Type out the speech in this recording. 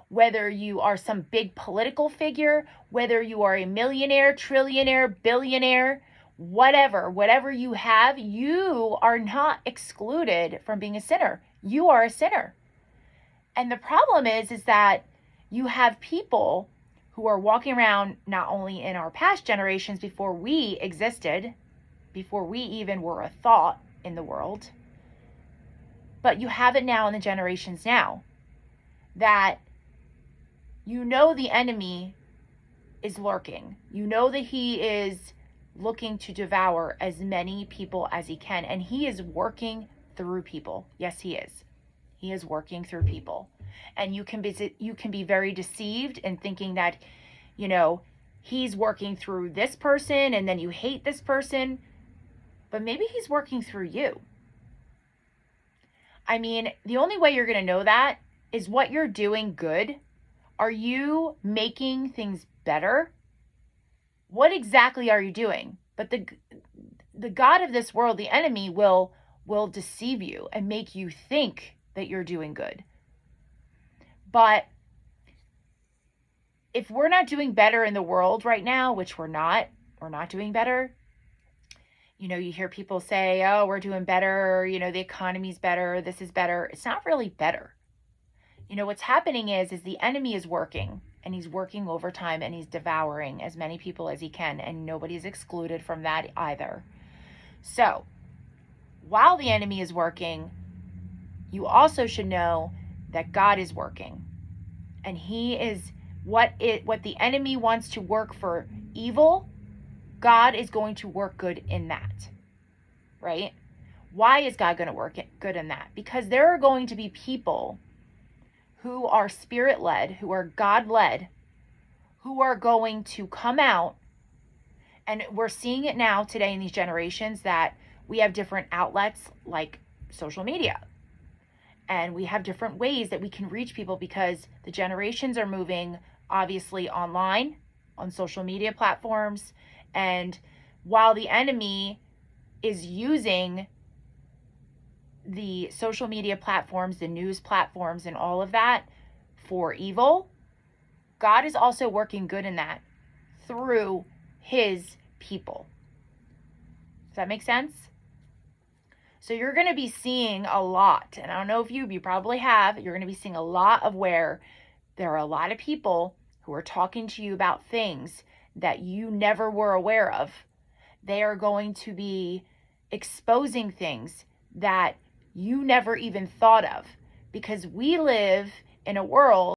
whether you are some big political figure, whether you are a millionaire, trillionaire, billionaire, whatever you have, you are not excluded from being a sinner. You are a sinner. And the problem is that you have people who are walking around not only in our past generations before we existed, before we even were a thought in the world, but you have it now in the generations now that you know the enemy is lurking. You know that he is looking to devour as many people as he can, and he is working through people. Yes, he is. He is working through people. And you can be very deceived in thinking that, he's working through this person and then you hate this person, but maybe he's working through you. I mean, the only way you're going to know that is what you're doing good. Are you making things better? What exactly are you doing? But the God of this world, the enemy, will deceive you and make you think that you're doing good. But if we're not doing better in the world right now, which we're not doing better. You hear people say, oh, we're doing better, the economy's better, this is better. It's not really better. What's happening is the enemy is working, and he's working overtime, and he's devouring as many people as he can, and nobody's excluded from that either. So, while the enemy is working, you also should know that God is working. And he is what the enemy wants to work for evil, God is going to work good in that. Right? Why is God going to work good in that? Because there are going to be people who are spirit-led, who are God-led, who are going to come out. And we're seeing it now today in these generations that we have different outlets like social media. And we have different ways that we can reach people because the generations are moving, obviously, online, on social media platforms. And while the enemy is using the social media platforms, the news platforms, and all of that for evil, God is also working good in that through his people. Does that make sense? So you're going to be seeing a lot, and I don't know if you probably have, you're going to be seeing a lot of where there are a lot of people who are talking to you about things that you never were aware of. They are going to be exposing things that you never even thought of, because we live in a world